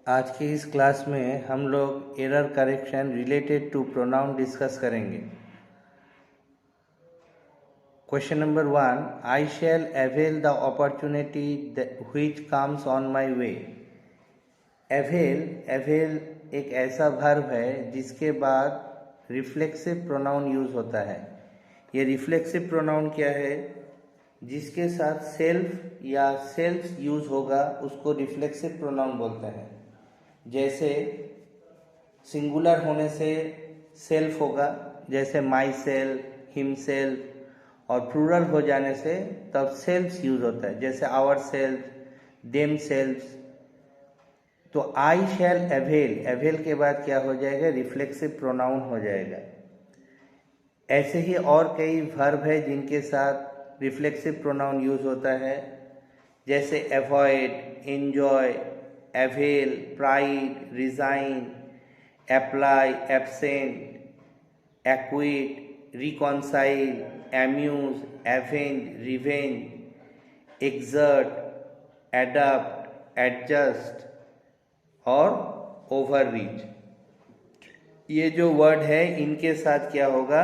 आज की इस क्लास में हम लोग error correction related to pronoun discuss करेंगे। Question number 1, I shall avail the opportunity which comes on my way. Avail एक ऐसा वर्ब है जिसके बाद रिफ्लेक्सिव प्रोनाउन यूज होता है। ये रिफ्लेक्सिव प्रोनाउन क्या है? जिसके साथ सेल्फ या सेल्फ यूज होगा उसको रिफ्लेक्सिव प्रोनाउन बोलते हैं। जैसे सिंगुलर होने से सेल्फ होगा, जैसे माई सेल्फ, हिम सेल्फ, और प्लूरल हो जाने से तब सेल्फ यूज होता है, जैसे आवर सेल्फ, देम सेल्फ। तो आई शैल अवेल के बाद क्या हो जाएगा? रिफ्लेक्सिव प्रोनाउन हो जाएगा। ऐसे ही और कई वर्ब है जिनके साथ रिफ्लेक्सिव प्रोनाउन यूज होता है, जैसे avoid, enjoy, avail, pride, resign, apply, absent, equity, reconcile, amuse, avenge, revenge, exert, adapt, adjust और overreach। ये जो वर्ड है इनके साथ क्या होगा?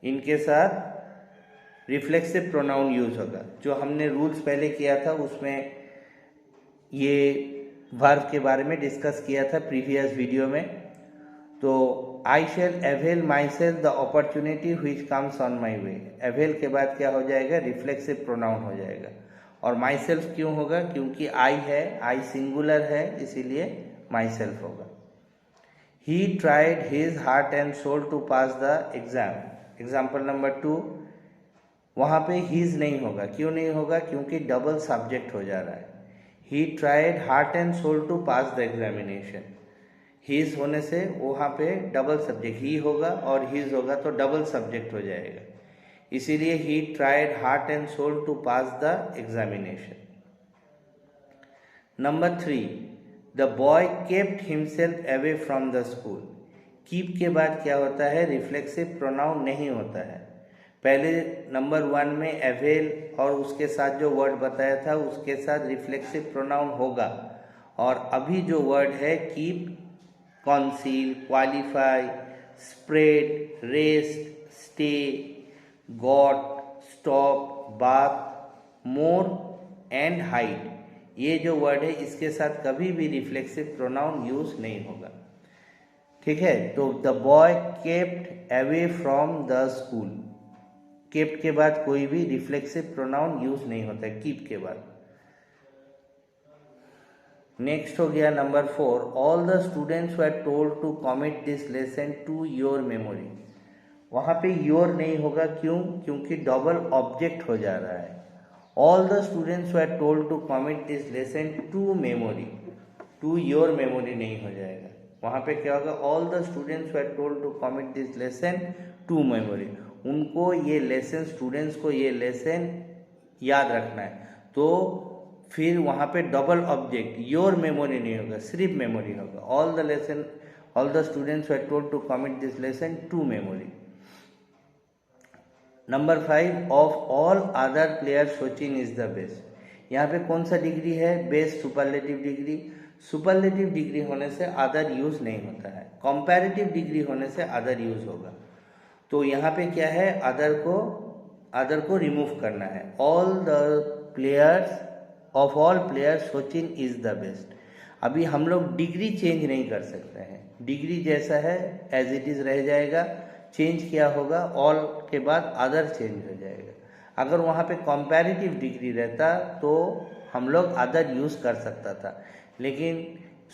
इनके साथ रिफ्लेक्सिव प्रोनाउन यूज होगा। जो हमने रूल्स पहले किया था उसमें ये वर्ब के बारे में डिस्कस किया था प्रीवियस वीडियो में। तो I shall avail myself the opportunity which comes on my way. Avail के बाद क्या हो जाएगा? रिफ्लेक्सिव प्रोनाउन हो जाएगा। और माई सेल्फ क्यों होगा? क्योंकि आई है, आई सिंगुलर है, इसीलिए माई सेल्फ होगा। He tried his heart and soul to pass the exam. Example number 2, वहाँ पे हीज नहीं होगा। क्यों नहीं होगा? क्योंकि डबल सब्जेक्ट हो जा रहा है। He tried heart and soul to pass the examination. His होने से वहाँ पे डबल सब्जेक्ट ही होगा और हीज होगा तो डबल सब्जेक्ट हो जाएगा, इसीलिए he tried heart and soul to pass the examination. Number 3, the boy kept himself away from the school. Keep के बाद क्या होता है? रिफ्लेक्सिव प्रोनाउन नहीं होता है। पहले नंबर 1 में अवेल और उसके साथ जो वर्ड बताया था उसके साथ रिफ्लेक्सिव प्रोनाउन होगा, और अभी जो वर्ड है keep, conceal, qualify, spread, rest, stay, got, stop, bath, more and hide, ये जो वर्ड है इसके साथ कभी भी रिफ्लेक्सिव प्रोनाउन यूज नहीं होगा। ठीक है, तो the boy kept away from the school, kept के बाद कोई भी रिफ्लेक्सिव प्रोनाउन यूज नहीं होता है कीप के बाद। नेक्स्ट हो गया number 4, all the students were told to commit this lesson to your memory. वहाँ पे योर नहीं होगा। क्यों? क्योंकि डबल ऑब्जेक्ट हो जा रहा है। All the students were told to commit this lesson to memory, to your memory नहीं हो जाएगा। वहाँ पे क्या होगा? All the students were told to commit this lesson to memory. उनको ये लेसन, स्टूडेंट्स को ये लेसन याद रखना है, तो फिर वहाँ पे डबल ऑब्जेक्ट योर मेमोरी नहीं होगा, सिर्फ मेमोरी होगा। All the students were told to commit this lesson to memory. Number 5, of all other players Sachin is the best. यहाँ पे कौन सा डिग्री है? Best superlative degree. Superlative degree होने से अदर यूज नहीं होता है, कंपैरेटिव डिग्री होने से अदर यूज होगा। तो यहाँ पे क्या है? अदर को रिमूव करना है। All the players, of all players Sachin is the best. अभी हम लोग डिग्री चेंज नहीं कर सकते हैं, डिग्री जैसा है एज इट इज रह जाएगा। चेंज क्या होगा? ऑल के बाद अदर चेंज हो जाएगा। अगर वहाँ पे कंपैरेटिव डिग्री रहता तो हम लोग अदर यूज कर सकता था, लेकिन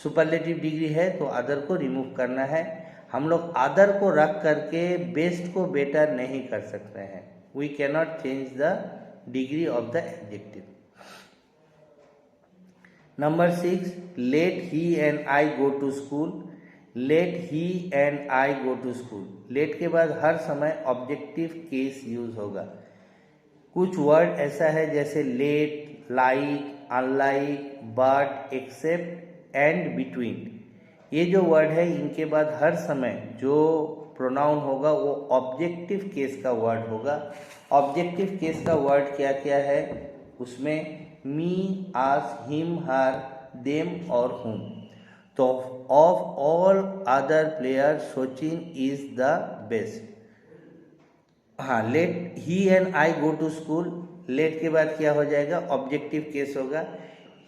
सुपरलेटिव डिग्री है तो अदर को रिमूव करना है। हम लोग अदर को रख करके बेस्ट को बेटर नहीं कर सकते हैं। We cannot change the degree of the adjective. Number 6, let he and I go to school. Let he and I go to school, let के बाद हर समय ऑब्जेक्टिव केस यूज होगा। कुछ वर्ड ऐसा है जैसे let, like, unlike, but, except and between. ये जो वर्ड है इनके बाद हर समय जो प्रोनाउन होगा वो ऑब्जेक्टिव केस का वर्ड होगा। ऑब्जेक्टिव केस का वर्ड क्या क्या है? उसमें मी, आस, हिम, हर, देम और हुम। तो of all other player Sachin is the best. हाँ, let he and I go to school, let के बाद क्या हो जाएगा, ऑब्जेक्टिव केस होगा।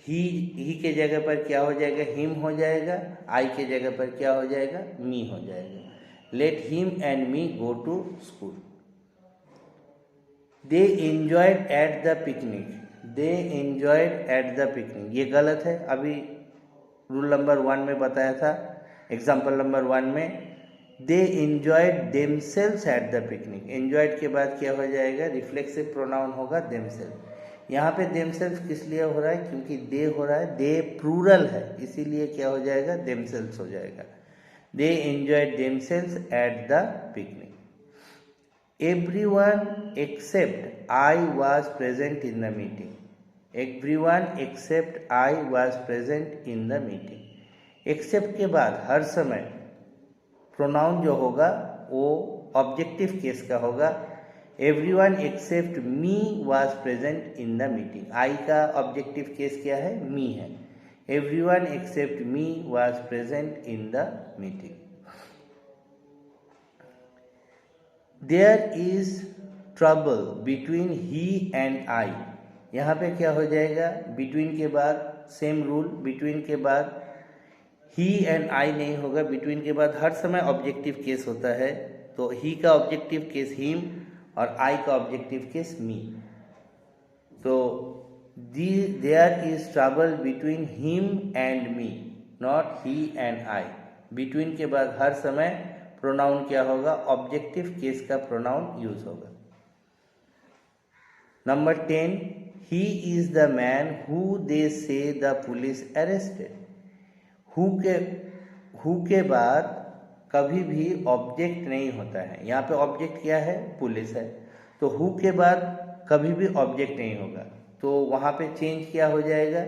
ही के जगह पर क्या हो जाएगा, हिम हो जाएगा। आई के जगह पर क्या हो जाएगा, मी हो जाएगा। Let him and me go to school. They enjoyed at the picnic, they enjoyed at the picnic, ये गलत है। अभी रूल नंबर 1 में बताया था, एग्जाम्पल नंबर 1 में they enjoyed themselves at the picnic. Enjoyed के बाद क्या हो जाएगा, रिफ्लेक्सिव प्रोनाउन होगा देमसेल्फ। यहाँ पे देमसेल्फ किस लिए हो रहा है, क्योंकि दे हो रहा है, दे प्लूरल है, इसीलिए क्या हो जाएगा, देमसेल्व्स हो जाएगा। They enjoyed themselves at the picnic. Everyone except I was present in the meeting. Everyone except I was present in the meeting. Except के बाद हर समय प्रोनाउन जो होगा वो ऑब्जेक्टिव केस का होगा। Everyone except me was present in the meeting. I का objective case क्या है, me है। Everyone except me was present in the meeting. There is trouble between he and I. यहाँ पे क्या हो जाएगा, between के बाद सेम रूल, between के बाद he and I नहीं होगा, between के बाद हर समय ऑब्जेक्टिव केस होता है। तो he का ऑब्जेक्टिव केस him और I का ऑब्जेक्टिव केस me। तो there is trouble between him and me, not he and I। between के बाद हर समय प्रोनाउन क्या होगा, ऑब्जेक्टिव केस का प्रोनाउन यूज होगा। Number 10, he is the man who they से द पुलिस अरेस्टेड। हु के बाद कभी भी ऑब्जेक्ट नहीं होता है। यहाँ पे ऑब्जेक्ट क्या है, पुलिस है। तो हु के बाद कभी भी ऑब्जेक्ट नहीं होगा, तो वहाँ पे चेंज क्या हो जाएगा,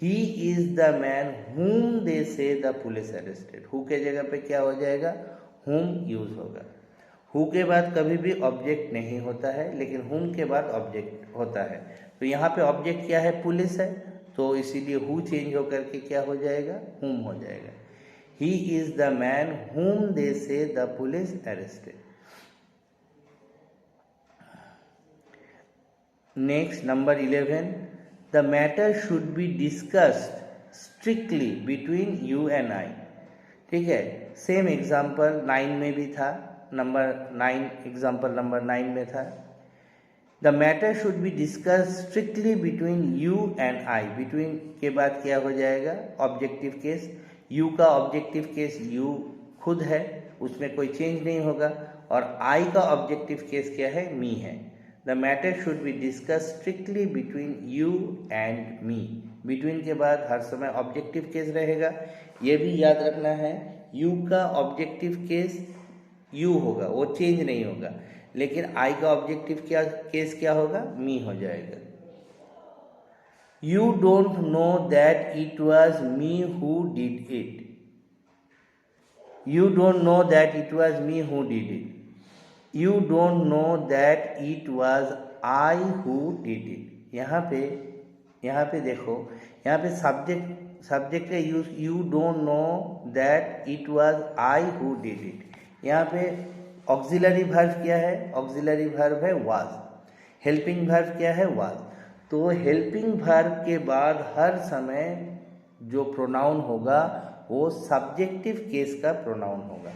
ही इज द मैन हुम दे से द पुलिस अरेस्टेड। हु के जगह पे क्या हो जाएगा, हुम यूज होगा। हु के बाद कभी भी ऑब्जेक्ट नहीं होता है, लेकिन हुम के बाद ऑब्जेक्ट होता है। तो यहाँ पे ऑब्जेक्ट क्या है, पुलिस है, तो इसीलिए हु चेंज होकर के क्या हो जाएगा, हुम हो जाएगा। ही इज द मैन हुम दे से the police arrested. Next number 11, the matter should be discussed strictly between you and आई। ठीक है, सेम एग्जाम्पल 9 में भी था, नंबर 9 एग्जाम्पल नंबर 9 में था। The matter should be discuss strictly between you and I. Between के बाद क्या हो जाएगा, ऑब्जेक्टिव केस। यू का ऑब्जेक्टिव केस यू खुद है, उसमें कोई चेंज नहीं होगा। और आई का ऑब्जेक्टिव केस क्या है, मी है। The matter should be discuss strictly between you and me. Between के बाद हर समय ऑब्जेक्टिव केस रहेगा, ये भी याद रखना है। यू का ऑब्जेक्टिव केस यू होगा, वो चेंज नहीं होगा, लेकिन आई का ऑब्जेक्टिव केस क्या होगा, मी हो जाएगा। You don't know that it was me who did it. You don't know that it was me who did it. You don't know that it was I who did it. यहाँ पे देखो, यहाँ पे subject का use, you don't know that it was I who did it. यहाँ पे auxiliary verb क्या है, ऑक्सिलरी वर्ब है वाज। हेल्पिंग वर्ब क्या है, वाज। तो हेल्पिंग वर्ब के बाद हर समय जो प्रोनाउन होगा वो सब्जेक्टिव केस का प्रोनाउन होगा।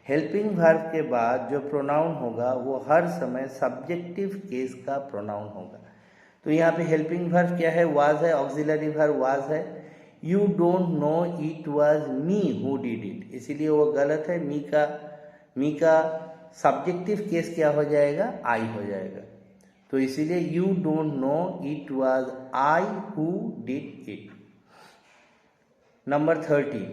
हेल्पिंग वर्ब के बाद जो प्रोनाउन होगा वो हर समय सब्जेक्टिव केस का प्रोनाउन होगा। तो यहाँ पे हेल्पिंग वर्ब क्या है, वाज है, ऑक्सिलरी वर्ब वाज है। You don't know it was me who did it, इसीलिए वो गलत है। मी का सब्जेक्टिव केस क्या हो जाएगा, आई हो जाएगा। तो इसीलिए you don't know it was I who did it. Number 30,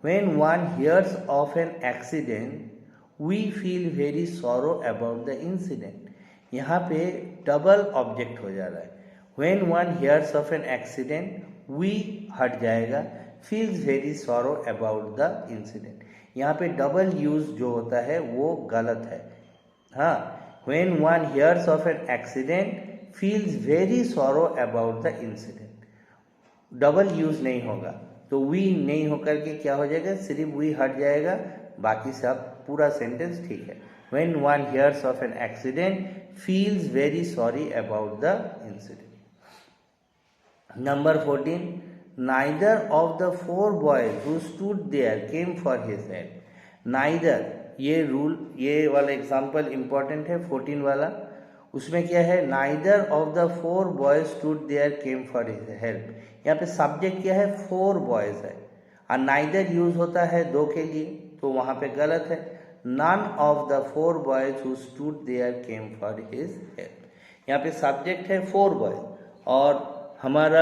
when one hears of an accident we feel very sorrow about the incident। यहाँ पे डबल ऑब्जेक्ट हो जा रहा है। when one hears of an accident we हट जाएगा, feels very sorrow about the incident। यहाँ पे डबल यूज जो होता है वो गलत है। हाँ, when one hears of an accident feels very sorrow about the incident। Double use नहीं होगा, तो वी नहीं होकर के क्या हो जाएगा, सिर्फ वी हट जाएगा, बाकी सब पूरा सेंटेंस ठीक है। When one hears of an accident, feels very sorry about the incident. Number 14, neither of the four boys who stood there came for his help. Neither, ये रूल, ये वाला एग्जाम्पल इंपॉर्टेंट है 14 वाला। उसमें क्या है, neither of the four boys stood there came for his help। यहाँ पे सब्जेक्ट क्या है, फोर बॉयज है, और neither यूज होता है दो के लिए, तो वहां पे गलत है। None of the four boys who stood there came for his help। यहाँ पे सब्जेक्ट है फोर बॉयज और हमारा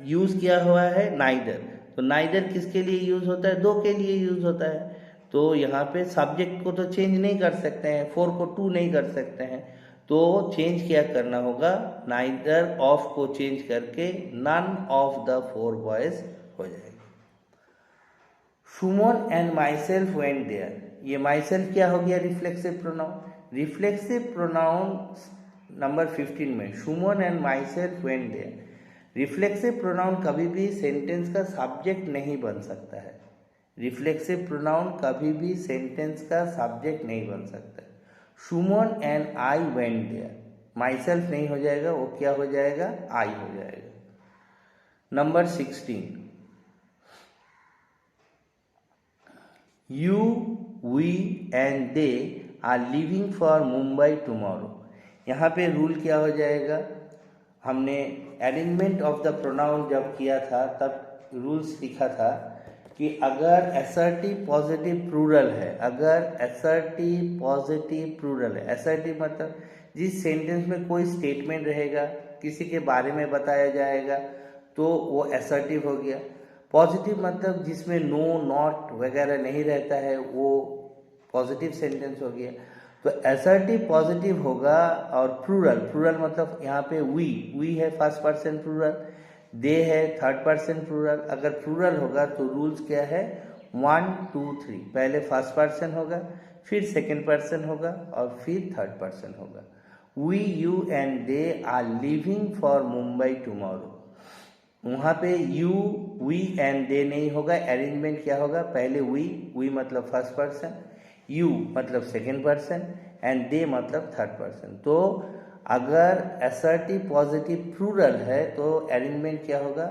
यूज किया हुआ है नाइदर, तो नाइदर किसके लिए यूज होता है, दो के लिए यूज होता है। तो यहाँ पे सब्जेक्ट को तो चेंज नहीं कर सकते हैं, फोर को टू नहीं कर सकते हैं, तो चेंज क्या करना होगा, नाइदर ऑफ को चेंज करके none of the four boys हो जाएगा। Suman and myself went there, ये माई सेल्फ क्या हो गया, reflexive pronoun. Reflexive pronoun number 15 में Suman and myself went there. Reflexive pronoun कभी भी सेंटेंस का सब्जेक्ट नहीं बन सकता है। रिफ्लेक्सिव प्रोनाउन कभी भी सेंटेंस का सब्जेक्ट नहीं बन सकता है। Suman and I went there, myself नहीं हो जाएगा, वो क्या हो जाएगा, आई हो जाएगा। Number 16, you we and they are living for Mumbai tomorrow. यहाँ पे रूल क्या हो जाएगा, हमने अरेंजमेंट ऑफ द प्रोनाउन जब किया था तब रूल्स लिखा था कि अगर असर्टिव पॉजिटिव प्लूरल है, अगर असर्टिव पॉजिटिव प्लूरल है, असर्टिव मतलब जिस सेंटेंस में कोई स्टेटमेंट रहेगा, किसी के बारे में बताया जाएगा, तो वो असर्टिव हो गया। पॉजिटिव मतलब जिसमें नो नॉट वगैरह नहीं रहता है, वो पॉजिटिव सेंटेंस हो गया। तो असर्टिव पॉजिटिव होगा, और प्लूरल, प्लूरल मतलब यहाँ पे वी है फर्स्ट पर्सन प्लूरल, दे है थर्ड पर्सन प्लूरल। अगर प्लूरल होगा तो रूल्स क्या है, 1 2 3, पहले फर्स्ट पर्सन होगा, फिर सेकंड पर्सन होगा और फिर थर्ड पर्सन होगा। We you and they are living for Mumbai tomorrow. वहाँ पे यू वी एंड दे नहीं होगा, अरेंजमेंट क्या होगा, पहले वी मतलब फर्स्ट पर्सन, यू मतलब सेकेंड पर्सन, एंड दे मतलब थर्ड पर्सन। तो अगर असर्टिव पॉजिटिव प्लूरल है तो अरेंजमेंट क्या होगा,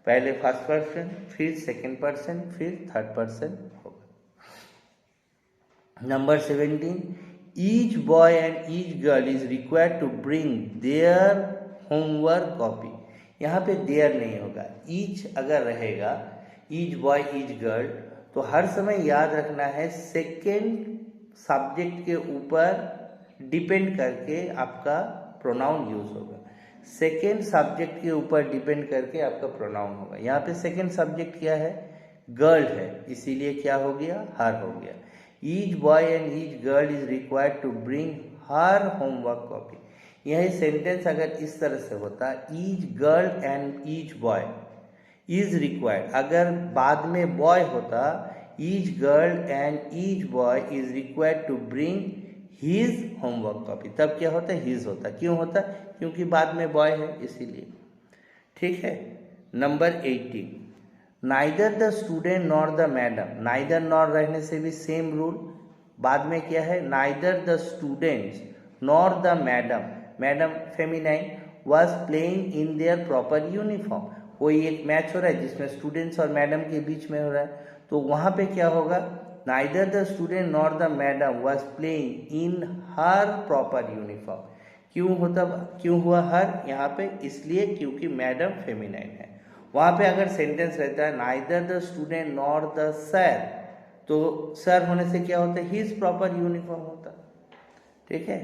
पहले फर्स्ट पर्सन, फिर सेकेंड पर्सन, फिर थर्ड पर्सन होगा। Number 17, each boy and each girl is required to bring their homework copy. यहाँ पे देयर नहीं होगा, ईच अगर रहेगा, ईच बॉय ईच गर्ल, तो हर समय याद रखना है सेकेंड सब्जेक्ट के ऊपर डिपेंड करके आपका प्रोनाउन यूज होगा। सेकेंड सब्जेक्ट के ऊपर डिपेंड करके आपका प्रोनाउन होगा। यहाँ पे सेकेंड सब्जेक्ट क्या है, गर्ल है, इसीलिए क्या हो गया, हर हो गया। Each boy and each girl is required to bring her homework copy. यह सेंटेंस अगर इस तरह से होता, each girl and each boy is required, अगर बाद में बॉय होता, each girl and each boy is required to bring his homework copy, तब क्या होता, हिज होता। क्यों होता, क्योंकि बाद में बॉय है इसीलिए। ठीक है। Number 18, neither the student nor the madam. Neither nor रहने से भी सेम रूल, बाद में क्या है, neither the students nor the madam, madam feminine, was playing in their proper uniform. कोई एक मैच हो रहा है जिसमें स्टूडेंट्स और मैडम के बीच में हो रहा है, तो वहां पे क्या होगा, neither the student nor the madam was playing in her proper uniform. क्यों हुआ हर यहाँ पे, इसलिए क्योंकि मैडम फेमिनाइन है। वहां पे अगर सेंटेंस रहता है neither the student nor the sir, तो सर होने से क्या होता है, हिज प्रॉपर यूनिफॉर्म होता। ठीक है।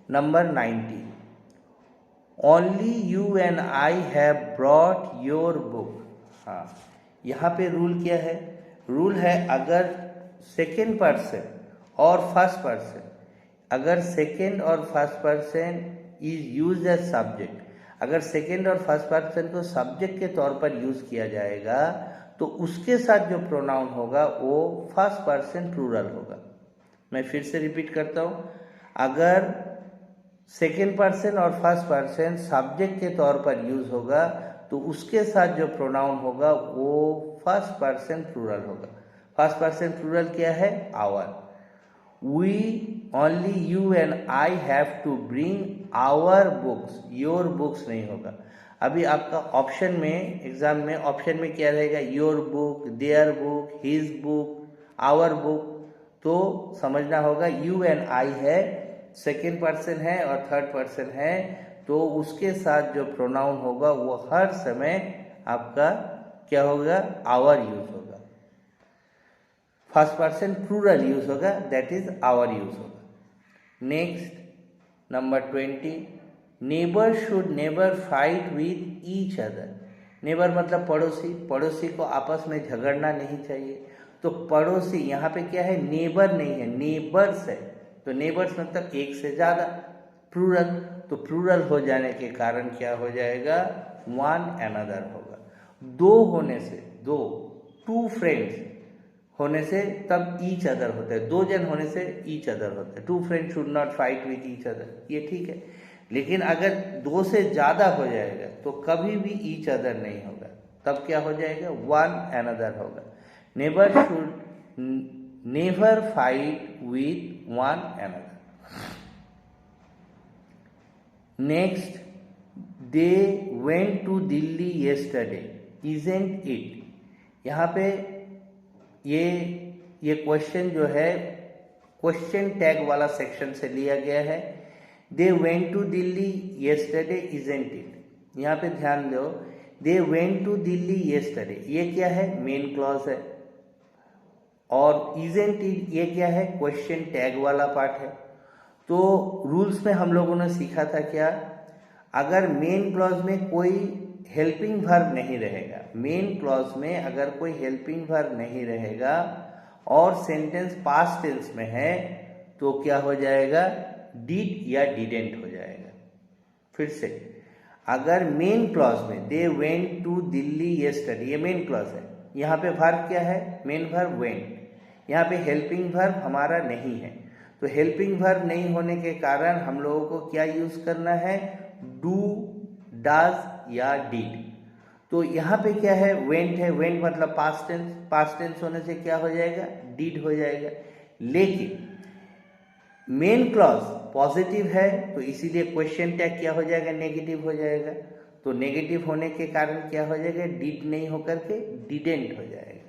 Number 19, only you and I have brought your book. हाँ, यहाँ पे रूल क्या है, रूल है अगर सेकेंड पर्सन और फर्स्ट पर्सन, अगर सेकेंड और first person is use as subject, अगर सेकेंड और फर्स्ट पर्सन को सब्जेक्ट के तौर पर यूज किया जाएगा तो उसके साथ जो प्रोनाउन होगा वो फर्स्ट पर्सन प्लूरल होगा। मैं फिर से रिपीट करता हूँ, अगर सेकेंड पर्सन और फर्स्ट पर्सन सब्जेक्ट के तौर पर यूज होगा तो उसके साथ जो प्रोनाउन होगा वो फर्स्ट पर्सन प्लूरल होगा। फर्स्ट पर्सन प्लूरल क्या है? Our. We only you and I have to bring our books, your books नहीं होगा। अभी आपका ऑप्शन में, एग्जाम में ऑप्शन में क्या रहेगा? Your book, their book, his book, our book. तो समझना होगा यू एंड आई है, सेकेंड पर्सन है और थर्ड पर्सन है, तो उसके साथ जो प्रोनाउन होगा वो हर समय आपका क्या होगा? आवर यूज होगा। फर्स्ट पर्सन प्लूरल यूज होगा, दैट इज आवर यूज होगा। Next number 20, neighbour should never fight with each other. Neighbour मतलब पड़ोसी, पड़ोसी को आपस में झगड़ना नहीं चाहिए। तो पड़ोसी यहाँ पे क्या है? नेबर नहीं है, नेबर्स है। तो नेबर्स मतलब एक से ज्यादा, प्लूरल। तो प्लूरल हो जाने के कारण क्या हो जाएगा? वन अनदर होगा। दो होने से, दो, टू फ्रेंड्स होने से तब ईच अदर होता है, दो जन होने से ईच अदर होता है। Two friends should not fight with each other, ये ठीक है। लेकिन अगर दो से ज्यादा हो जाएगा तो कभी भी ईच अदर नहीं होगा, तब क्या हो जाएगा? वन अनदर होगा। Neighbour should never fight with one another. Next, they went to Delhi yesterday, isn't it. यहाँ पे ये क्वेश्चन जो है क्वेश्चन टैग वाला सेक्शन से लिया गया है। They went to Delhi yesterday isn't it. यहाँ पे ध्यान दो, they went to Delhi yesterday, ये क्या है? मेन क्लॉज है। और इजंट इट ये क्या है? क्वेश्चन टैग वाला पार्ट है। तो रूल्स में हम लोगों ने सीखा था क्या? अगर मेन क्लॉज में कोई हेल्पिंग वर्ब नहीं रहेगा, मेन क्लॉज में अगर कोई हेल्पिंग वर्ब नहीं रहेगा और सेंटेंस पास्ट टेंस में है तो क्या हो जाएगा? डिड या डिडेंट हो जाएगा। फिर से, अगर मेन क्लॉज में they went to Delhi yesterday, ये मेन क्लॉज है, यहाँ पे वर्ब क्या है? Main verb went. यहाँ पे हेल्पिंग वर्ब हमारा नहीं है, तो हेल्पिंग वर्ब नहीं होने के कारण हम लोगों को क्या यूज करना है? डू, डज या डिड। तो यहाँ पे क्या है? वेंट है, वेंट मतलब पास्ट टेंस, पास्ट टेंस होने से क्या हो जाएगा? डिड हो जाएगा। लेकिन मेन क्लॉज पॉजिटिव है तो इसीलिए क्वेश्चन टैग क्या हो जाएगा? नेगेटिव हो जाएगा। तो नेगेटिव होने के कारण क्या हो जाएगा? डिड नहीं होकर के डिडेंट हो जाएगा।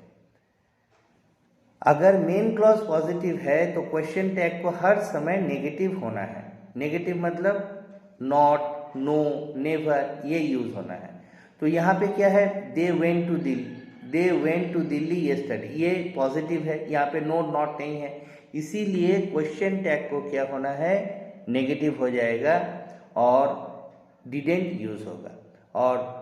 अगर मेन क्लॉज पॉजिटिव है तो क्वेश्चन टैग को हर समय नेगेटिव होना है। नेगेटिव मतलब नॉट, नो, नेवर, ये यूज होना है। तो यहाँ पे क्या है? They went to Delhi, they went to Delhi yesterday, ये पॉजिटिव है, यहाँ पे नो, नॉट नहीं है, इसीलिए क्वेश्चन टैग को क्या होना है? नेगेटिव हो जाएगा और डिडेंट यूज होगा। और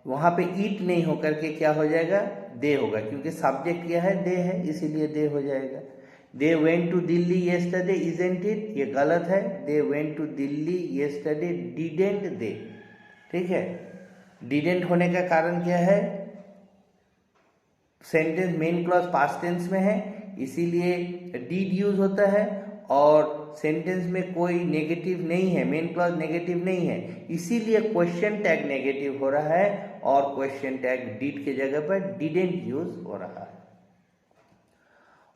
वहाँ पे ईट नहीं होकर के क्या हो जाएगा? दे होगा, क्योंकि सब्जेक्ट क्या है? दे है, इसीलिए दे हो जाएगा। They went to Delhi yesterday isn't it, ये गलत है। They went to Delhi yesterday didn't they, ठीक है। डिडेंट होने का कारण क्या है? Sentence main clause past tense में है, इसीलिए डिड यूज होता है। और सेंटेंस में कोई नेगेटिव नहीं है, मेन क्लॉज नेगेटिव नहीं है, इसीलिए क्वेश्चन टैग नेगेटिव हो रहा है और क्वेश्चन टैग डिड के जगह पर डिडेंट यूज हो रहा है।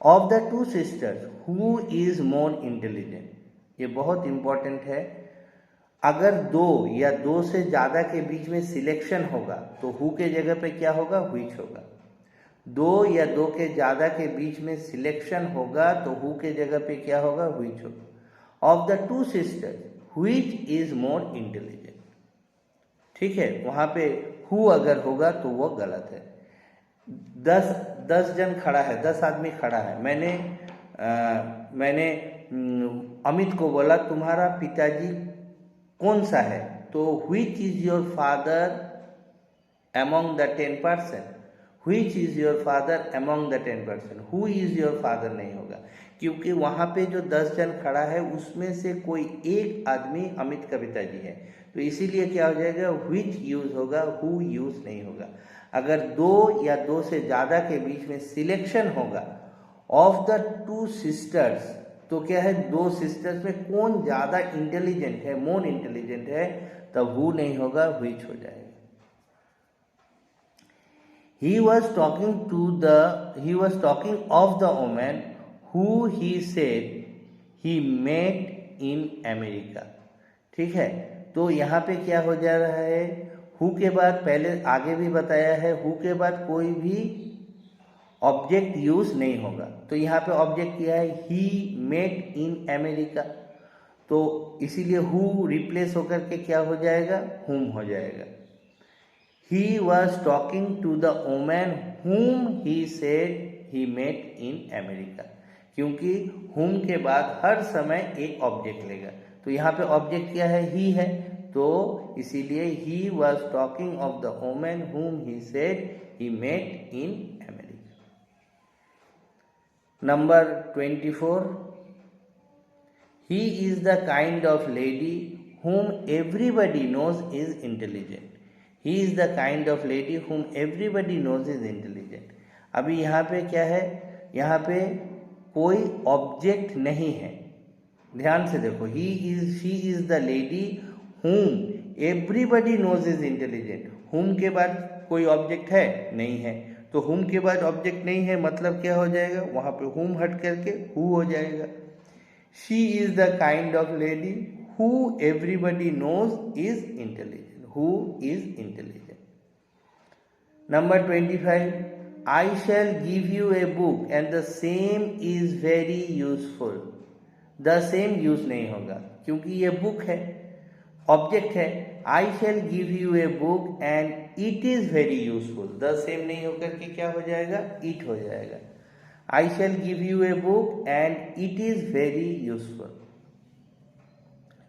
Of the two sisters who is more intelligent, ये बहुत इंपॉर्टेंट है। अगर दो या दो से ज्यादा के बीच में सिलेक्शन होगा तो हु के जगह पे क्या होगा? व्हिच होगा। दो या दो के ज्यादा के बीच में सिलेक्शन होगा तो हु के जगह पे क्या होगा? व्हिच होगा। Of the two sisters which is more intelligent, ठीक है। वहां पे हु अगर होगा तो वो गलत है। 10 जन खड़ा है, 10 आदमी खड़ा है। मैंने अमित को बोला तुम्हारा पिताजी कौन सा है, तो which is your father among the 10%, which is your father among the 10%, who is your father नहीं होगा, क्योंकि वहां पे जो 10 जन खड़ा है उसमें से कोई एक आदमी अमित का पिताजी है, तो इसीलिए क्या हो जाएगा? व्हिच यूज होगा, हु यूज नहीं होगा। अगर दो या दो से ज्यादा के बीच में सिलेक्शन होगा ऑफ द टू सिस्टर्स, तो क्या है? दो सिस्टर्स में कौन ज्यादा इंटेलिजेंट है, मोर इंटेलिजेंट है, तब हु नहीं होगा, व्हिच हो जाएगा। he was talking of the woman who he said he met in America. ठीक है, तो यहाँ पे क्या हो जा रहा है, हु के बाद पहले आगे भी बताया है, हु के बाद कोई भी ऑब्जेक्ट यूज नहीं होगा, तो यहाँ पे ऑब्जेक्ट क्या है, ही मेट इन अमेरिका, तो इसीलिए हु रिप्लेस होकर के क्या हो जाएगा, हुम हो जाएगा. He was talking to the woman whom he said he met in America. क्योंकि whom के बाद हर समय एक ऑब्जेक्ट लेगा, तो यहाँ पे ऑब्जेक्ट क्या है, he है, तो इसीलिए he was talking of the woman whom he said he met in America. Number 24. He is the kind of lady whom everybody knows is intelligent. He is the kind of lady whom everybody knows is intelligent. अभी यहाँ पे क्या है, यहाँ पे कोई object नहीं है, ध्यान से देखो. she is the lady whom everybody knows is intelligent. whom के बाद कोई ऑब्जेक्ट है, नहीं है, तो whom के बाद ऑब्जेक्ट नहीं है, मतलब क्या हो जाएगा, वहाँ पे whom हट करके who हो जाएगा. she is the kind of lady who everybody knows is intelligent. Who is intelligent. Number 25. I shall give you a book and the same is very useful. The same use नहीं होगा क्योंकि ये book है, object है. I shall give you a book and it is very useful. The same नहीं होकर के क्या हो जाएगा, it हो जाएगा. I shall give you a book and it is very useful.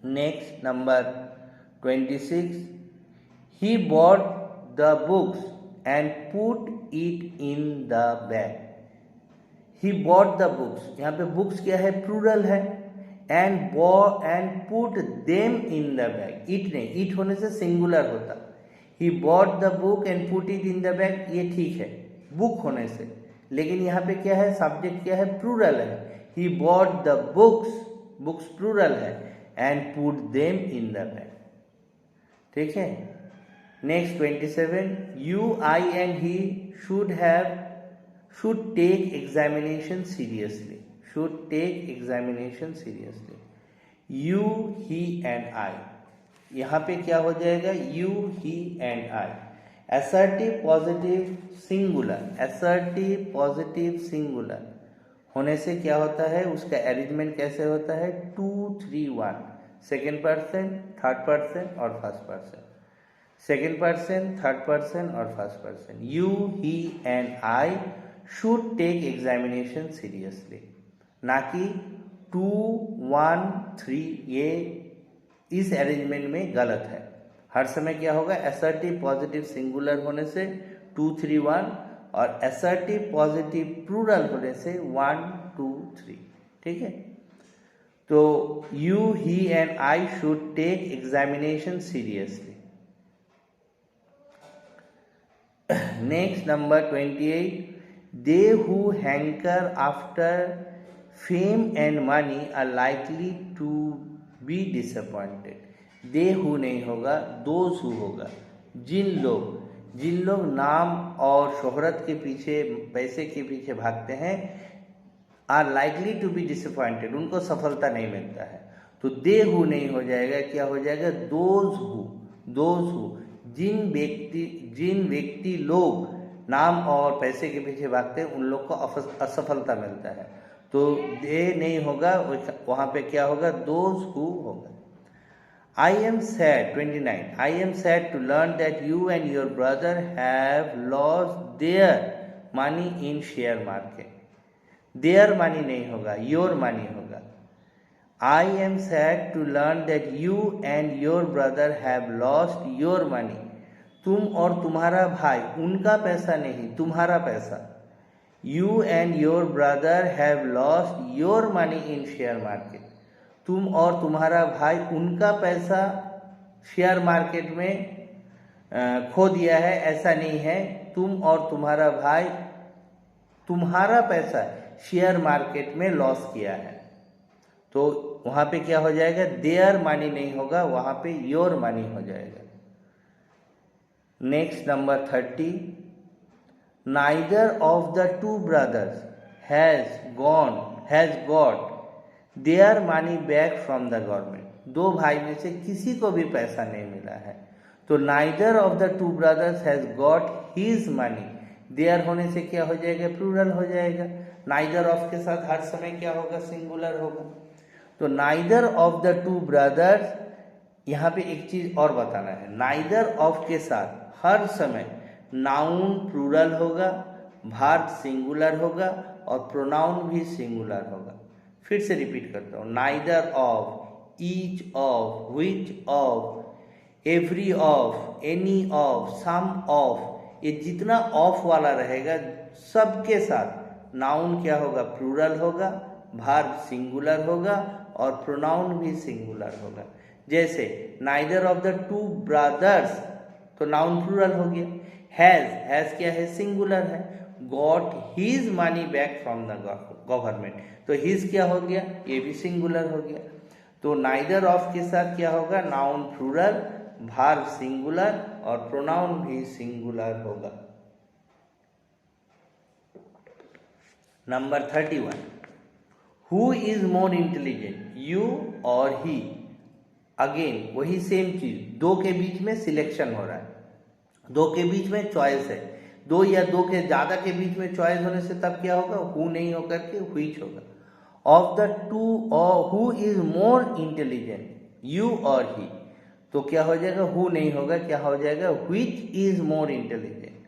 Next, number 26. He bought the books and put it in the bag. He bought the books. यहाँ पे books क्या है, plural है, and put them in the bag. it नहीं, it होने से singular होता. He bought the book and put it in the bag, ये ठीक है book होने से, लेकिन यहाँ पे क्या है, subject क्या है, plural है. He bought the books plural है, and put them in the bag. ठीक है. Next 27. You, I and he should take examination seriously. Should take examination seriously. You, he and I. यहाँ पे क्या हो जाएगा, you, he and I. Assertive positive singular. Assertive positive singular होने से क्या होता है, उसका अरेंजमेंट कैसे होता है, 2, 3, 1. सेकेंड पर्सन, थर्ड पर्सन और first person. Second person, third person और first person. You, he and I should take examination seriously, ना कि 2, 1, 3. ये इस अरेंजमेंट में गलत है. हर समय क्या होगा, असर्टिव पॉजिटिव सिंगुलर होने से 2, 3, 1 और असर्टिव पॉजिटिव प्लूरल होने से 1, 2, 3. ठीक है, तो you, he and I should take examination seriously. Next, number 28. They who hanker after fame and money are likely to be disappointed. They who नहीं होगा, those who होगा. जिन लोग नाम और शोहरत के पीछे, पैसे के पीछे भागते हैं, are likely to be disappointed. उनको सफलता नहीं मिलता है, तो they who नहीं हो जाएगा, क्या हो जाएगा, those who. जिन व्यक्ति लोग नाम और पैसे के पीछे भागते हैं, उन लोग को असफलता मिलता है, तो दे नहीं होगा, वहाँ पे क्या होगा, दोज हु होगा. I am sad. 29. I am sad to learn that you and your brother have lost their money in share market. Their money नहीं होगा, your money होगा. I am sad to learn that you and your brother have lost your money. तुम और तुम्हारा भाई, उनका पैसा नहीं, तुम्हारा पैसा. You and your brother have lost your money in share market. तुम और तुम्हारा भाई उनका पैसा शेयर मार्केट में खो दिया है, ऐसा नहीं है. तुम और तुम्हारा भाई तुम्हारा पैसा शेयर मार्केट में लॉस किया है, तो वहाँ पे क्या हो जाएगा, देयर मनी नहीं होगा, वहाँ पे योर मनी हो जाएगा. Next, number 30. neither of the two brothers has got their money back from the government. दो भाई में से किसी को भी पैसा नहीं मिला है, तो neither of the two brothers has got his money. There होने से क्या हो जाएगा, प्लूरल हो जाएगा. neither of के साथ हर समय क्या होगा, सिंगुलर होगा. तो neither of the two brothers, यहाँ पे एक चीज और बताना है, neither of के साथ हर समय नाउन प्लूरल होगा, भार्ब सिंगुलर होगा और प्रोनाउन भी सिंगुलर होगा. फिर से रिपीट करता हूँ, neither of, each of, which of, every of, any of, some of, ये जितना ऑफ वाला रहेगा सबके साथ नाउन क्या होगा, प्लूरल होगा, भार्ब सिंगुलर होगा और प्रोनाउन भी सिंगुलर होगा. जैसे neither of the two brothers, तो नाउन प्लूरल हो गया. हैज क्या है, सिंगुलर है. Got his money back from the government, तो हीज क्या हो गया, ये भी सिंगुलर हो गया. तो नाइदर ऑफ के साथ क्या होगा, नाउन प्लूरल, भार्ब सिंगुलर और प्रोनाउन भी सिंगुलर होगा. Number 31, who is more intelligent, you और ही. अगेन वही सेम चीज, दो के बीच में सिलेक्शन हो रहा है, दो के बीच में चॉइस है. दो या दो के ज्यादा के बीच में चॉइस होने से तब क्या होगा, हु नहीं होकर के व्हिच होगा. ऑफ द टू, और who is more intelligent, you और ही, तो क्या हो जाएगा, हु नहीं होगा, क्या हो जाएगा, which is more intelligent.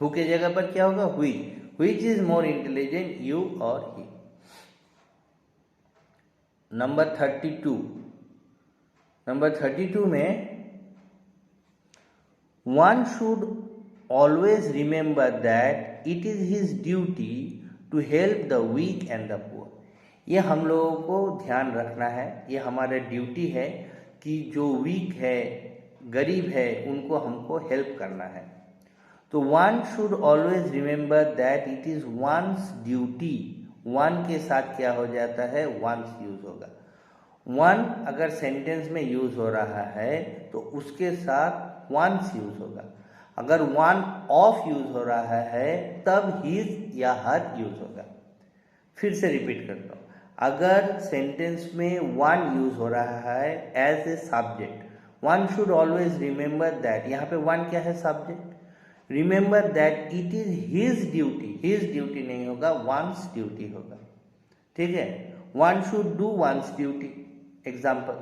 Who के जगह पर क्या होगा, which is more intelligent, you और ही. नंबर 32 में one should always remember that it is his duty to help the weak and the poor. ये हम लोगों को ध्यान रखना है, ये हमारा ड्यूटी है कि जो वीक है, गरीब है, उनको हमको हेल्प करना है. तो one should always remember that it is one's duty. one के साथ क्या हो जाता है, once यूज होगा. वन अगर सेंटेंस में यूज हो रहा है तो उसके साथ once यूज होगा. अगर वन ऑफ यूज हो रहा है तब हिज या हर यूज होगा. फिर से रिपीट करता हूँ, अगर सेंटेंस में वन यूज हो रहा है as a subject, one should always remember that. यहाँ पे वन क्या है, subject. Remember that it is his duty, his duty नहीं होगा, वंस ड्यूटी होगा. ठीक है, one should do one's duty. Example,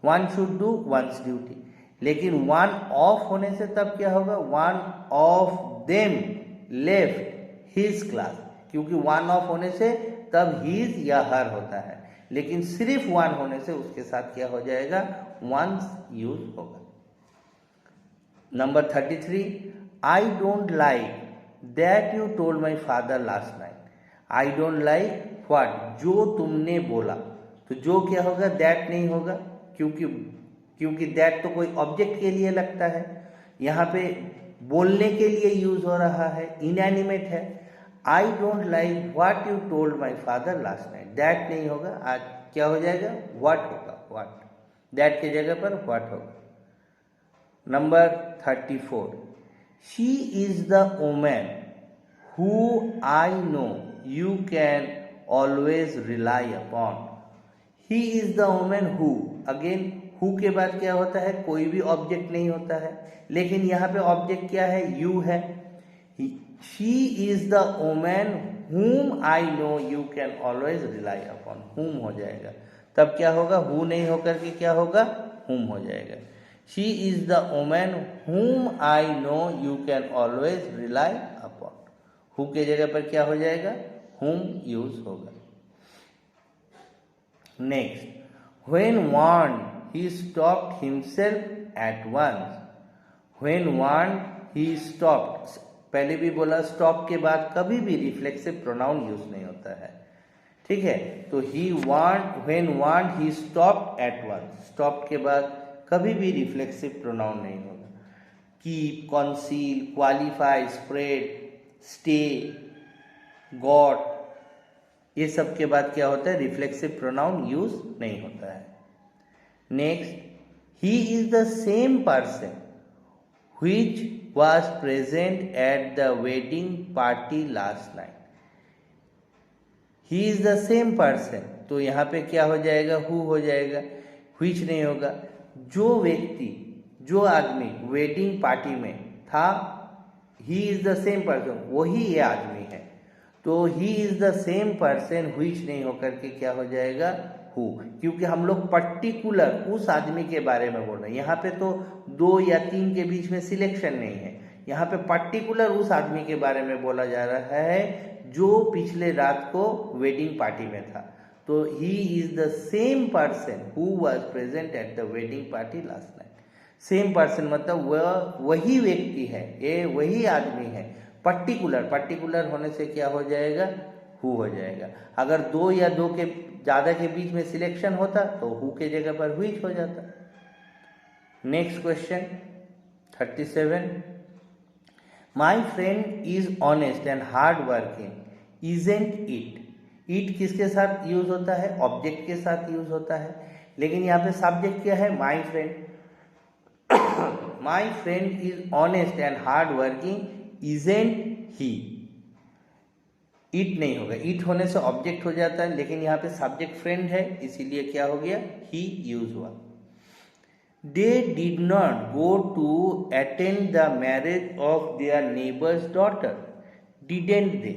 one should do one's duty. लेकिन वन ऑफ होने से तब क्या होगा, one of them left his class, क्योंकि वन ऑफ होने से तब हिज या हर होता है. लेकिन सिर्फ वन होने से उसके साथ क्या हो जाएगा, वंस यूज होगा. Number 33, I don't like that you told my father last night. I don't like what, जो तुमने बोला. तो जो क्या होगा, दैट नहीं होगा, क्योंकि दैट तो कोई ऑब्जेक्ट के लिए लगता है. यहाँ पे बोलने के लिए यूज हो रहा है, इनएनिमेट है. I don't like what you told my father last night, that नहीं होगा, आज क्या हो जाएगा, व्हाट होगा. व्हाट, दैट के जगह पर व्हाट होगा. Number 34, she is the woman who I know you can always rely upon. He is the woman who, again who के बाद क्या होता है, कोई भी ऑब्जेक्ट नहीं होता है, लेकिन यहाँ पे ऑब्जेक्ट क्या है, यू है. She is the woman whom I know you can always rely upon. whom हो जाएगा, तब क्या होगा, who नहीं होकर के क्या होगा, whom हो जाएगा. She is the woman whom I know you can always rely upon. who के जगह पर क्या हो जाएगा, whom यूज होगा. Next, when warned he stopped himself at once. when warned he stopped, पहले भी बोला स्टॉप के बाद कभी भी रिफ्लेक्सिव प्रोनाउन यूज नहीं होता है. ठीक है, तो he warned, when warned he stopped at once. Stop के बाद कभी भी रिफ्लेक्सिव प्रोनाउन नहीं होगा. Keep, conceal, qualify, spread, stay, got, ये सब के बाद क्या होता है, रिफ्लेक्सिव प्रोनाउन यूज नहीं होता है. Next, he is the same person which was present at the wedding party last night. He is the same person, तो यहाँ पे क्या हो जाएगा, हु हो जाएगा, व्हिच नहीं होगा। जो व्यक्ति, जो आदमी वेडिंग पार्टी में था, he is the same person, वही ये आदमी है। तो he is the same person, which नहीं होकर के क्या हो जाएगा, हु, क्योंकि हम लोग पर्टिकुलर उस आदमी के बारे में बोल रहे हैं। यहाँ पे तो 2 या 3 के बीच में सिलेक्शन नहीं है, यहाँ पे पर्टिकुलर उस आदमी के बारे में बोला जा रहा है जो पिछले रात को वेडिंग पार्टी में था। तो he is the same person who was present at the wedding party last night. Same person मतलब वह वही व्यक्ति है, ये वही आदमी है। पर्टिकुलर होने से क्या हो जाएगा, हु हो जाएगा। अगर 2 या 2 के ज़्यादा के बीच में सिलेक्शन होता तो हु के जगह पर व्हिच हो जाता। Next question 37, my friend is honest and hard working, isn't it. It किसके साथ यूज होता है, ऑब्जेक्ट के साथ यूज होता है, लेकिन यहाँ पे सब्जेक्ट क्या है, my friend. My friend is honest and hard working, isn't he. It नहीं होगा, इट होने से ऑब्जेक्ट हो जाता है, लेकिन यहाँ पे सब्जेक्ट फ्रेंड है, इसीलिए क्या हो गया, ही यूज हुआ। They did not go to attend the marriage of their neighbor's daughter, didn't they?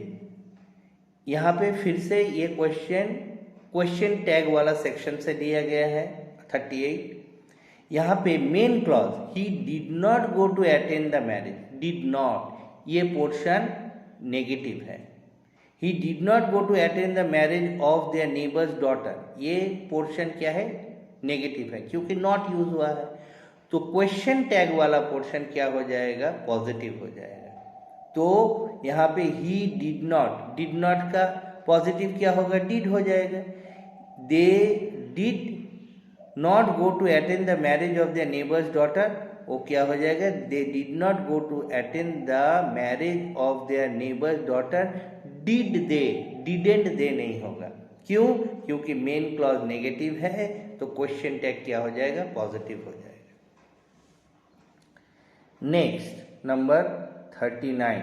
यहाँ पे फिर से ये क्वेश्चन टैग वाला सेक्शन से दिया गया है 38। यहाँ पे main clause, he did not go to attend the marriage, did not, ये पोर्शन नेगेटिव है। He did not go to attend the marriage of their neighbours daughter, ये पोर्शन क्या है, नेगेटिव है, क्योंकि नॉट यूज हुआ है। तो क्वेश्चन टैग वाला पोर्शन क्या हो जाएगा, पॉजिटिव हो जाएगा। तो यहाँ पे ही डिड नॉट का पॉजिटिव क्या होगा, डिड हो जाएगा। They did not go to attend the marriage of their neighbours daughter, वो क्या हो जाएगा, they did not go to attend the marriage of their neighbours daughter, did they, didn't they नहीं होगा। क्यों, क्योंकि मेन क्लॉज नेगेटिव है, तो क्वेश्चन टैग क्या हो जाएगा, पॉजिटिव हो जाएगा। Next number 39,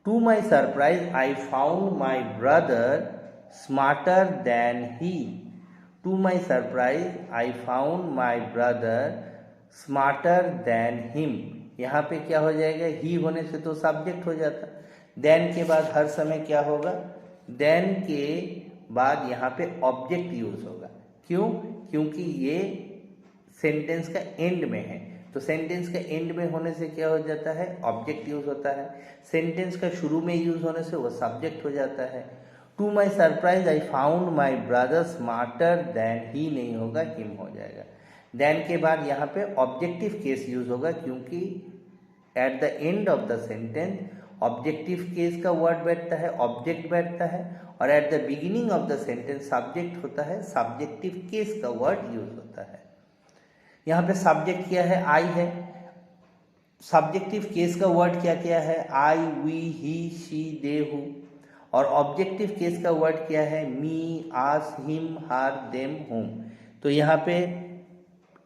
to my surprise I found my brother smarter than he. To my surprise I found my brother smarter than him, यहाँ पे क्या हो जाएगा, ही होने से तो सब्जेक्ट हो जाता, देन के बाद हर समय क्या होगा, देन के बाद यहाँ पे ऑब्जेक्ट यूज होगा। क्यों, क्योंकि ये सेंटेंस का एंड में है, तो सेंटेंस का एंड में होने से क्या हो जाता है, ऑब्जेक्ट यूज होता है। सेंटेंस का शुरू में यूज होने से वो सब्जेक्ट हो जाता है। To my surprise I found my brother smarter than he नहीं होगा, हिम हो जाएगा। देन के बाद यहाँ पे ऑब्जेक्टिव केस यूज होगा, क्योंकि eight the end of the sentence objective case का वर्ड बैठता है, ऑब्जेक्ट बैठता है, और at the beginning of the sentence subject होता है, सब्जेक्टिव केस का वर्ड यूज होता है। यहाँ पे सब्जेक्ट क्या है, आई है। सब्जेक्टिव केस का वर्ड क्या क्या है, I, we, he, she, they, who. और ऑब्जेक्टिव केस का वर्ड क्या है, मी, आस, हिम, हर, देम, हुम। तो यहाँ पे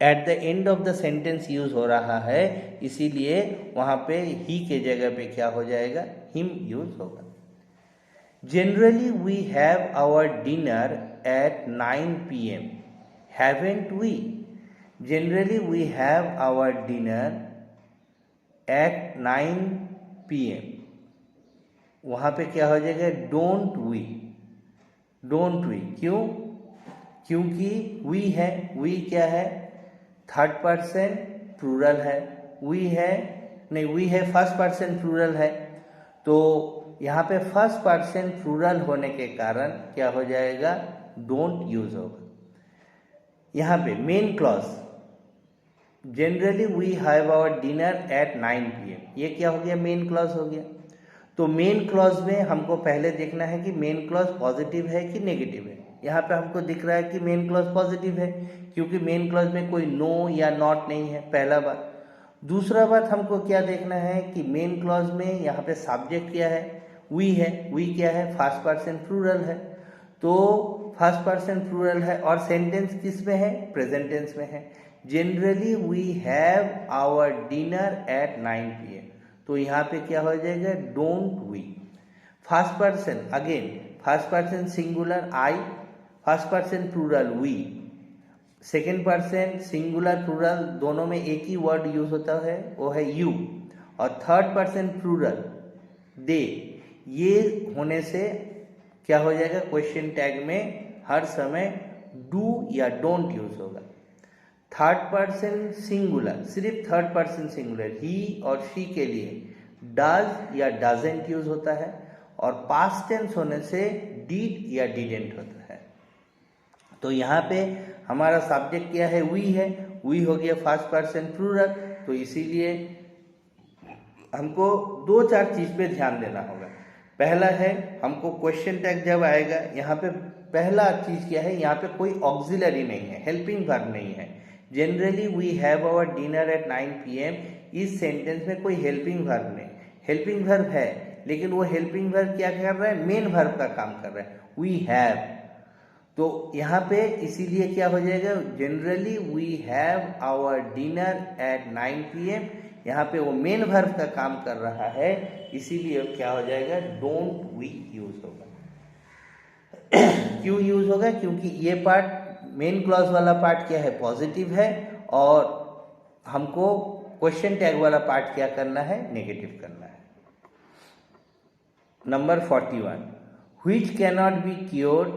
eight the end of the sentence use हो रहा है, इसीलिए वहाँ पे ही के जगह पे क्या हो जाएगा, हिम यूज होगा। Generally we have our dinner at 9 PM, haven't we. Generally we have our dinner at 9 PM, वहाँ पे क्या हो जाएगा, डोंट वी, डोंट वी। क्यों, क्योंकि वी है, वी क्या है, थर्ड पर्सन प्लूरल है, वी है नहीं, वी है फर्स्ट पर्सन प्लूरल है, तो यहाँ पे फर्स्ट पर्सन प्लूरल होने के कारण क्या हो जाएगा, डोंट यूज होगा। यहाँ पे main clause, generally we have our dinner at 9 PM, ये क्या हो गया, मेन क्लॉज हो गया। तो मेन क्लॉज में हमको पहले देखना है कि मेन क्लॉज पॉजिटिव है कि नेगेटिव है। यहाँ पे हमको दिख रहा है कि मेन क्लॉज पॉजिटिव है, क्योंकि मेन क्लॉज में कोई नो या नॉट नहीं है, पहला बात। दूसरा बात हमको क्या देखना है कि मेन क्लॉज में यहाँ पे सब्जेक्ट क्या है, वी है, वी क्या है, फर्स्ट पर्सन प्लूरल है, तो फर्स्ट पर्सन प्लूरल है, और सेंटेंस किस में है, प्रेजेंट टेंस में है। Generally we have our dinner at 9 PM। तो यहाँ पे क्या हो जाएगा, don't we. First person, again first person singular I, first person plural we, second person singular plural दोनों में एक ही वर्ड यूज होता है, वो है यू, और थर्ड पर्सन प्लूरल दे। ये होने से क्या हो जाएगा, क्वेश्चन टैग में हर समय डू या डोंट यूज होगा। थर्ड पर्सन सिंगुलर, सिर्फ थर्ड पर्सन सिंगुलर ही और शी के लिए डज या डजेंट यूज होता है, और पास्ट टेंस होने से डिड या डिडेंट होता है। तो यहाँ पे हमारा सब्जेक्ट क्या है, वी है, वी हो गया फर्स्ट पर्सन प्लूरल, तो इसीलिए हमको 2-4 चीज पे ध्यान देना होगा। पहला है, हमको क्वेश्चन टैग जब आएगा, यहाँ पे पहला चीज क्या है, यहाँ पे कोई ऑक्सिलरी नहीं है, हेल्पिंग वर्ब नहीं है। Generally we have our dinner at 9 PM, इस सेंटेंस में कोई हेल्पिंग वर्ब नहीं। हेल्पिंग वर्ब है, लेकिन वो हेल्पिंग वर्ब क्या कर रहा है, मेन वर्ब का काम कर रहा है, वी हैव। तो यहाँ पे इसीलिए क्या हो जाएगा, generally we have our dinner at 9 PM, यहाँ पे वो मेन वर्ब का काम कर रहा है, इसीलिए क्या हो जाएगा, डोंट वी यूज होगा। क्यों यूज होगा, क्योंकि ये पार्ट मेन क्लॉज वाला पार्ट क्या है, पॉजिटिव है, और हमको क्वेश्चन टैग वाला पार्ट क्या करना है, नेगेटिव करना है। Number 41, which cannot be cured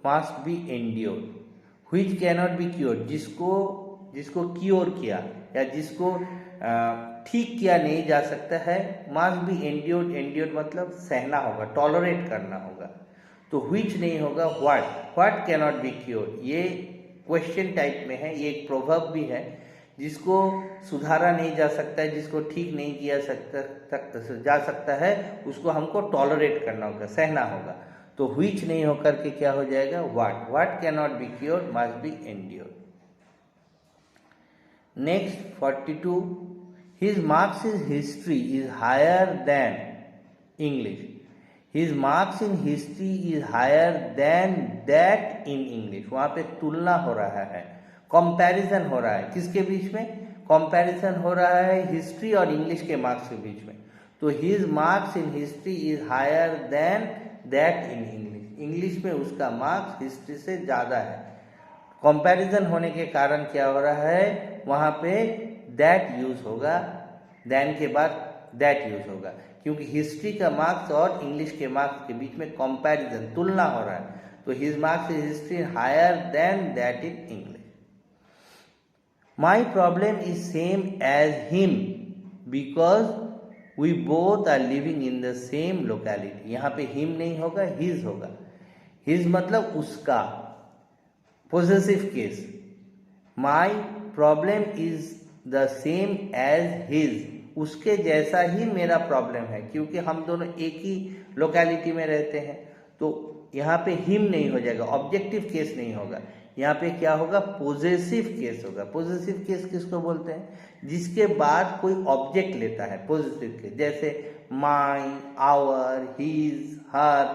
must be endured. Which cannot be cured, जिसको क्योर किया या जिसको ठीक किया नहीं जा सकता है, मस्ट बी एंड्योर्ड। एंड्योर्ड मतलब सहना होगा, टॉलरेट करना होगा। तो व्हिच नहीं होगा, व्हाट कैनॉट बी क्योर्ड। ये क्वेश्चन टाइप में है, ये एक प्रोवर्ब भी है, जिसको सुधारा नहीं जा सकता है, जिसको ठीक नहीं किया जा सकता है, उसको हमको टॉलरेट करना होगा, सहना होगा। तो व्हिच नहीं होकर के क्या हो जाएगा, what cannot be cured must be endured. Next 42, his marks in history is higher than English. His marks in history is higher than that in English. वहां पे तुलना हो रहा है, कंपैरिजन हो रहा है, किसके बीच में, कंपैरिजन हो रहा है हिस्ट्री और इंग्लिश के मार्क्स के बीच में। तो his marks in history is higher than that in English. English में उसका मार्क्स हिस्ट्री से ज्यादा है। कंपैरिजन होने के कारण क्या हो रहा है, वहां पे दैट यूज होगा, देन के बाद दैट यूज होगा, क्योंकि हिस्ट्री का मार्क्स और इंग्लिश के मार्क्स के बीच में कंपैरिजन, तुलना हो रहा है। तो his marks in history higher than that in English. My problem is same as him because we both are living in the same locality. यहाँ पे हिम नहीं होगा, हिज होगा। हिज मतलब उसका, possessive case. My problem is the same as his, उसके जैसा ही मेरा प्रॉब्लम है, क्योंकि हम दोनों एक ही लोकेलिटी में रहते हैं। तो यहाँ पे हिम नहीं हो जाएगा, ऑब्जेक्टिव केस नहीं होगा, यहाँ पे क्या होगा, पोजेसिव केस होगा। पोजेसिव केस किसको बोलते हैं, जिसके बाद कोई ऑब्जेक्ट लेता है, पोजेसिव केस। जैसे my, our, his, her,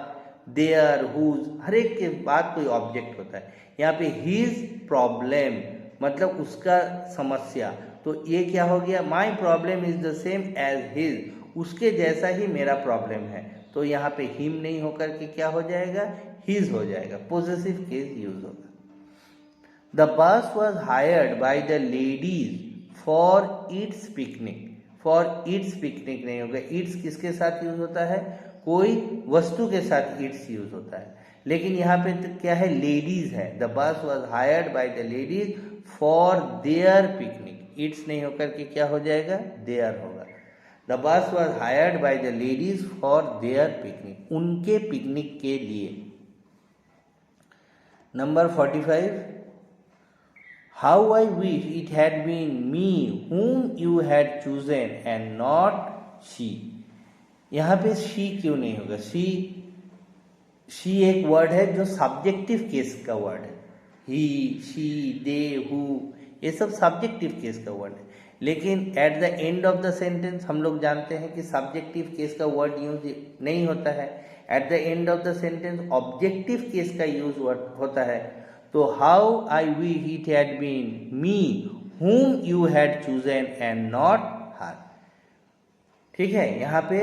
their, whose, हर एक के बाद कोई ऑब्जेक्ट होता है। यहाँ पे हीज प्रॉब्लम मतलब उसका समस्या, तो ये क्या हो गया, my problem is the same as his, उसके जैसा ही मेरा प्रॉब्लम है। तो यहाँ पे हिम नहीं होकर के क्या हो जाएगा, हिज हो जाएगा, पोजेसिव केस यूज होगा। The bus was hired by the ladies for its picnic. For its picnic नहीं होगा, इट्स किसके साथ यूज होता है, कोई वस्तु के साथ इट्स यूज होता है, लेकिन यहाँ पे तो क्या है, लेडीज है। The bus was hired by the ladies for their picnic, it's नहीं होकर के क्या हो जाएगा, देयर होगा। The bus was hired by the ladies for their picnic, उनके पिकनिक के लिए। Number 45, how I wish it had been me whom you had chosen and not she। यहाँ पे she क्यों नहीं होगा, she एक वर्ड है जो सब्जेक्टिव केस का वर्ड है। ही, शी, दे, हु, ये सब सब्जेक्टिव केस का वर्ड है, लेकिन at the end of the sentence हम लोग जानते हैं कि सब्जेक्टिव केस का वर्ड यूज नहीं होता है। At the end of the sentence objective case का यूज होता है। तो how I wish it had been me whom you had chosen and not her। ठीक है, यहाँ पे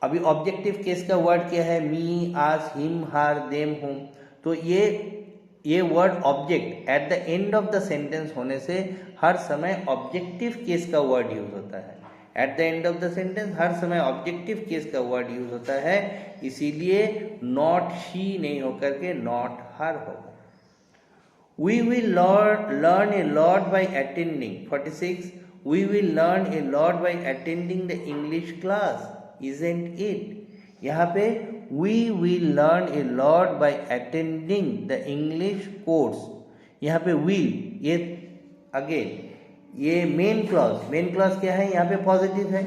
अभी ऑब्जेक्टिव केस का वर्ड क्या है, मी, आस, हिम, हर, देम, हुम। तो ये word object at the end of the sentence होने से हर समय ऑब्जेक्टिव केस का वर्ड यूज होता है। At the end of the sentence हर समय ऑब्जेक्टिव केस का वर्ड यूज होता है, इसीलिए नॉट शी नहीं होकर के नॉट हर होगा। We will learn a lot by attending 46 we will learn a lot by attending the English class, isn't it? यहाँ पे we will learn a lot by attending the English course। यहाँ पे will, ये again ये main clause क्या है, यहाँ पे पॉजिटिव है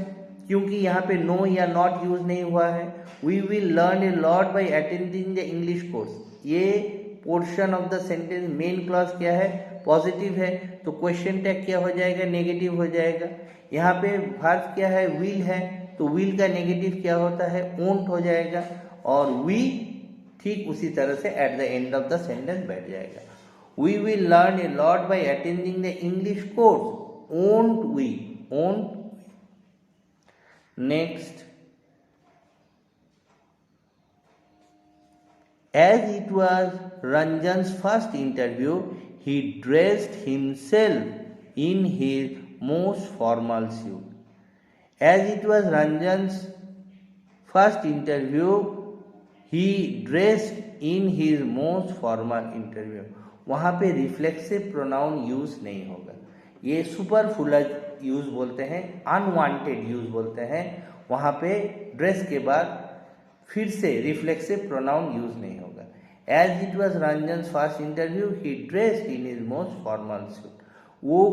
क्योंकि यहाँ पे नो या नॉट यूज नहीं हुआ है। we will learn a lot by attending the English course, ये portion of the sentence main clause क्या है, पॉजिटिव है, तो क्वेश्चन टैग क्या हो जाएगा, नेगेटिव हो जाएगा। यहाँ पे वर्ब क्या है, विल है, तो विल का नेगेटिव क्या होता है, ओंट हो जाएगा, और वी ठीक उसी तरह से at the end of the sentence बैठ जाएगा। We will learn a lot by attending the English course, won't we, won't. Next, as it was Ranjan's first interview, he dressed himself in his most formal suit। As it was Ranjan's first interview, he dressed in his most formal interview। वहाँ पे reflexive pronoun use नहीं होगा, ये superfluous use बोलते हैं, unwanted use बोलते हैं। वहाँ पे ड्रेस के बाद फिर से रिफ्लेक्सिव प्रोनाउन यूज नहीं होगा। As it was Ranjan first interview he dressed in his most formal suit, वो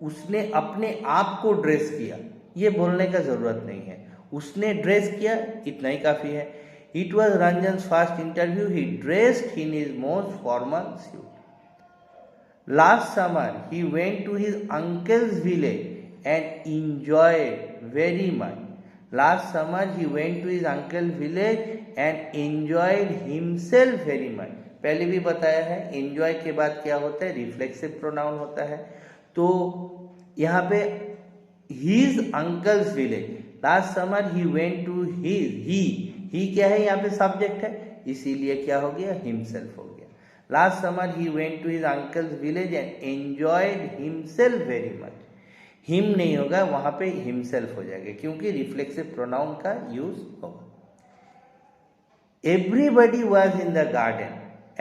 उसने अपने आप को ड्रेस किया, ये बोलने का जरूरत नहीं है, उसने ड्रेस किया इतना ही काफी है। It was Ranjan first interview he dressed in his most formal suit. Last summer he went to his uncle's village and enjoyed very much. Last summer he went to his uncle's village and enjoyed himself very much। पहले भी बताया है, enjoy के बाद क्या होता है, reflexive pronoun होता है। तो यहाँ पे his uncle's village, last summer he went to his, he क्या है, यहाँ पे सब्जेक्ट है, इसीलिए क्या हो गया, himself हो गया। Last summer he went to his uncle's village and enjoyed himself very much। Him नहीं होगा, वहां पे हिमसेल्फ हो जाएगा क्योंकि रिफ्लेक्सिव प्रोनाउन का यूज होगा। Everybody was in the garden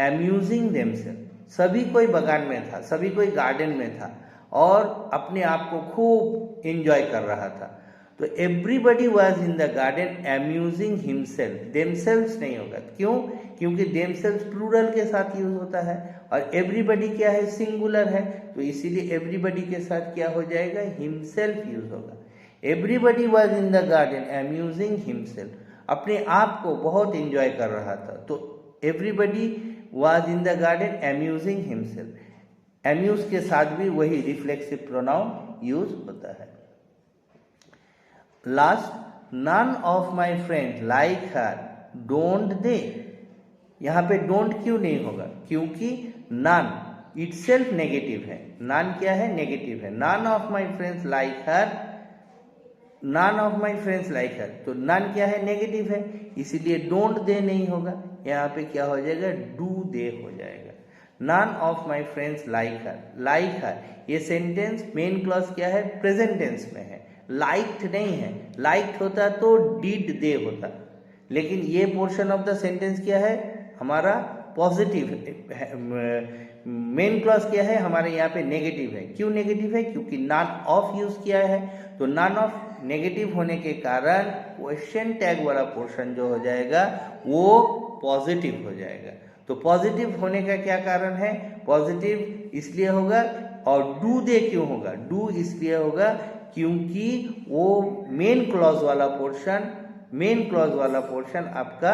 amusing themselves, सभी कोई बगान में था, सभी कोई गार्डन में था और अपने आप को खूब एंजॉय कर रहा था। तो everybody was in the garden amusing himself, themselves नहीं होगा, क्यों, क्योंकि देमसेल्व्स प्लूरल के साथ यूज होता है और एवरीबडी क्या है, सिंगुलर है, तो इसीलिए एवरीबडी के साथ क्या हो जाएगा, हिमसेल्फ यूज होगा। Everybody was in the garden amusing himself, अपने आप को बहुत एंजॉय कर रहा था, तो everybody was in the garden amusing himself. Amuse के साथ भी वही रिफ्लेक्सिव प्रोनाउन यूज होता है। Last, none of my friends like her don't they, यहाँ पे डोंट क्यों नहीं होगा, क्योंकि नन इटसेल्फ नेगेटिव है, नन क्या है, नेगेटिव है। None of my friends like her, none of my friends like her, तो नन क्या है, नेगेटिव है, इसीलिए डोंट दे नहीं होगा, यहाँ पे क्या हो जाएगा, डू दे हो जाएगा। None of my friends like her, ये सेंटेंस मेन क्लॉज क्या है, प्रेजेंट टेंस में है, लाइक्ड नहीं है, लाइक्ड होता तो डिड दे होता, लेकिन ये पोर्शन ऑफ द सेंटेंस क्या है, हमारा पॉजिटिव है, मेन क्लॉज क्या है, हमारे यहाँ पे नेगेटिव है। क्यों नेगेटिव है, क्योंकि नॉन ऑफ यूज किया है, तो नॉन ऑफ नेगेटिव होने के कारण क्वेश्चन टैग वाला पोर्शन जो हो जाएगा वो पॉजिटिव हो जाएगा। तो पॉजिटिव होने का क्या कारण है, पॉजिटिव इसलिए होगा, और डू दे क्यों होगा, डू इसलिए होगा क्योंकि वो मेन क्लॉज वाला पोर्शन आपका